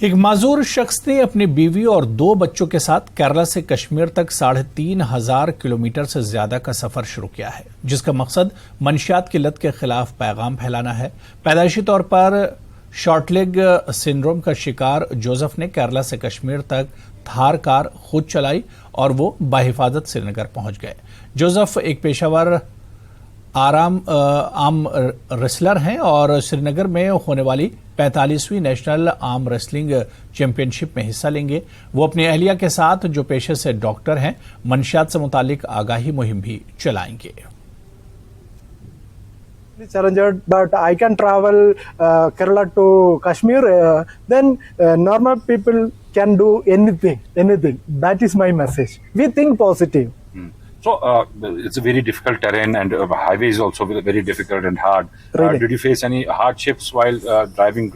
ایک معذور شخص نے اپنی بیوی اور 2 بچوں کے ساتھ کیرلا سے کشمیر تک 3,500 کلومیٹر سے زیادہ کا سفر شروع کیا ہے، جس کا مقصد منشیات کی لت کے خلاف پیغام پھیلانا ہے۔ پیدائشی طور پر شارٹ لیگ سنڈروم کا شکار جوزف نے کیرلا سے کشمیر تک تھار کار خود چلائی اور وہ بحفاظت سری نگر پہنچ گئے۔ جوزف ایک پیشہ ور عام ریسلر ہیں اور سری نگر میں ہونے والی 45ویں نیشنل آرم ریسلنگ چیمپئن شپ میں حصہ لیں گے۔ وہ اپنی اہلیہ کے ساتھ، جو پیشے سے ڈاکٹر ہیں، منشیات سے متعلق آگاہی مہم بھی چلائیں گے۔ Challenged, but I can travel Kerala to Kashmir. Then normal people can do anything. That is my message. We think positive. So it's a very difficult terrain, and highway is also very difficult and hard. Really? Did you face any hardships while driving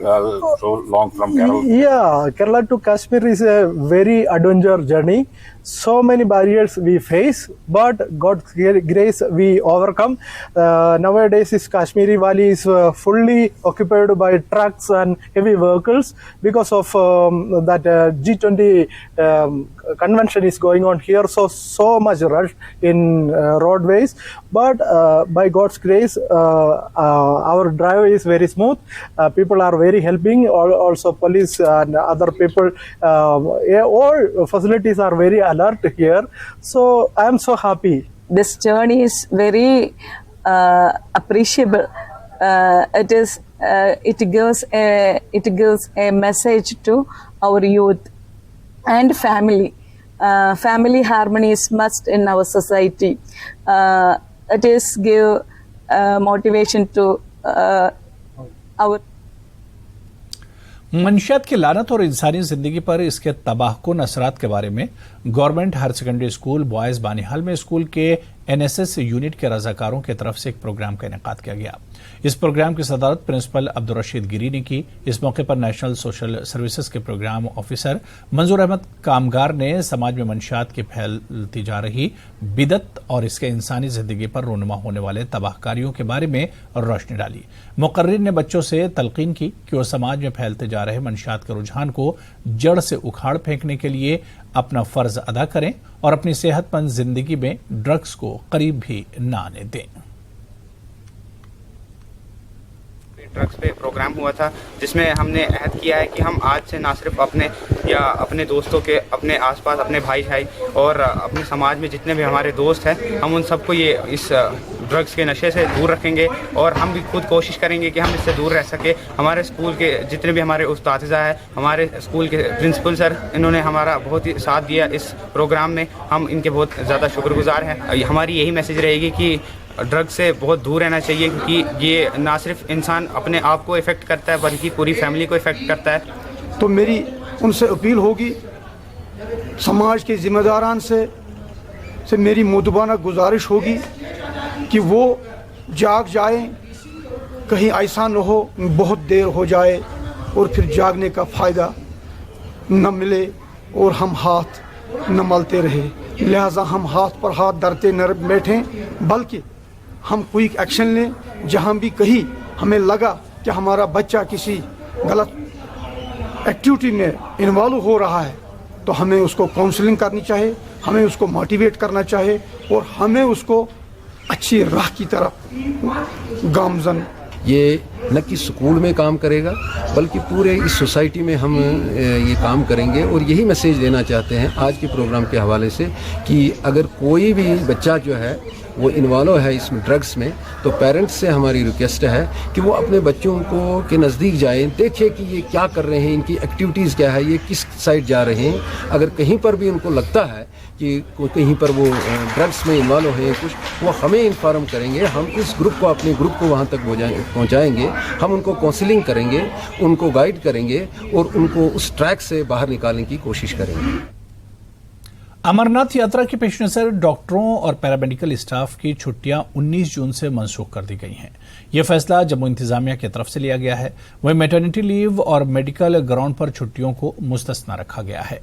so long from Kerala? Yeah, Kerala to Kashmir is a very adventure journey. So many barriers we face, but God's grace we overcome. Nowadays, this Kashmiri Valley is fully occupied by trucks and heavy vehicles because of that G20 convention is going on here. So much rush in roadways, but by God's grace, our drive is very smooth. People are very helping. Also, police and other people, all facilities are very alert here. So I am so happy. This journey is very appreciable. It gives a message to our youth and family. Family harmony is must in our society. It is give motivation to our. منشیات کی لعنت اور انسانی زندگی پر اس کے تباہ کن اثرات کے بارے میں government higher secondary school boys Banihal میں اسکول کے NSS یونٹ کے رضاکاروں کی طرف سے ایک پروگرام کا انعقاد کیا گیا۔ اس پروگرام کی صدارت پرنسپل عبدالرشید گیری نے کی۔ اس موقع پر نیشنل سوشل سروسز کے پروگرام آفیسر منظور احمد کامگار نے سماج میں منشیات کی پھیلتی جا رہی بدعت اور اس کے انسانی زندگی پر رونما ہونے والے تباہ کاریوں کے بارے میں روشنی ڈالی۔ مقررین نے بچوں سے تلقین کی کہ وہ سماج میں پھیلتے جا رہے منشیات کے رجحان کو جڑ سے اکھاڑ پھینکنے کے لیے اپنا فرض ادا کریں اور اپنی صحت مند زندگی میں ڈرگز کو قریب بھی نہ آنے دیں۔ ڈرگس پہ پروگرام ہوا تھا، جس میں ہم نے عہد کیا ہے کہ ہم آج سے نہ صرف اپنے دوستوں کے، اپنے آس پاس اپنے بھائی اور اپنے سماج میں جتنے بھی ہمارے دوست ہیں، ہم ان سب کو اس ڈرگس کے نشے سے دور رکھیں گے اور ہم بھی خود کوشش کریں گے کہ ہم اس سے دور رہ سکیں۔ ہمارے اسکول کے جتنے بھی ہمارے اساتذہ ہیں، ہمارے اسکول کے پرنسپل سر، انہوں نے ہمارا بہت ہی ساتھ دیا اس پروگرام میں، ہم ان کے بہت زیادہ شکر گزار ہیں۔ ہماری یہی میسج رہے گی کہ ڈرگ سے بہت دور رہنا چاہیے، کیونکہ یہ نہ صرف انسان اپنے آپ کو افیکٹ کرتا ہے بلکہ پوری فیملی کو افیکٹ کرتا ہے۔ تو میری ان سے اپیل ہوگی، سماج کے ذمہ داران سے میری مؤدبانہ گزارش ہوگی کہ وہ جاگ جائیں، کہیں ایسا نہ ہو بہت دیر ہو جائے اور پھر جاگنے کا فائدہ نہ ملے اور ہم ہاتھ نہ ملتے رہے۔ لہٰذا ہم ہاتھ پر ہاتھ دھرتے نہ بیٹھیں، بلکہ ہم کوئی ایکشن لیں۔ جہاں بھی کہیں ہمیں لگا کہ ہمارا بچہ کسی غلط ایکٹیویٹی میں انوالو ہو رہا ہے تو ہمیں اس کو کاؤنسلنگ کرنی چاہیے، ہمیں اس کو موٹیویٹ کرنا چاہیے اور ہمیں اس کو اچھی راہ کی طرف گامزن۔ یہ نہ کہ سکول میں کام کرے گا بلکہ پورے اس سوسائٹی میں ہم یہ کام کریں گے، اور یہی میسیج دینا چاہتے ہیں آج کے پروگرام کے حوالے سے کہ اگر کوئی بھی بچہ جو ہے وہ انوالو ہے اس میں ڈرگس میں، تو پیرنٹس سے ہماری ریکویسٹ ہے کہ وہ اپنے بچوں کو کے نزدیک جائیں، دیکھیں کہ یہ کیا کر رہے ہیں، ان کی ایکٹیویٹیز کیا ہے، یہ کس سائڈ جا رہے ہیں۔ اگر کہیں پر بھی ان کو لگتا ہے کہ کہیں پر وہ ڈرگس میں انوالو ہیں کچھ، وہ ہمیں انفارم کریں گے، ہم اس گروپ کو اپنے گروپ کو وہاں تک پہنچائیں گے، ہم ان کو کاؤنسلنگ کریں گے، ان کو گائیڈ کریں گے اور ان کو اس ٹریک سے باہر نکالنے کی کوشش کریں گے۔ امرناتھ یاترا کے پیش نظر ڈاکٹروں اور پیرامیڈیکل اسٹاف کی چھٹیاں 19 جون سے منسوخ کر دی گئی ہیں۔ یہ فیصلہ جموں انتظامیہ کی طرف سے لیا گیا ہے۔ وہیں میٹرنٹی لیو اور میڈیکل گراؤنڈ پر چھٹیوں کو مستثنی رکھا گیا ہے۔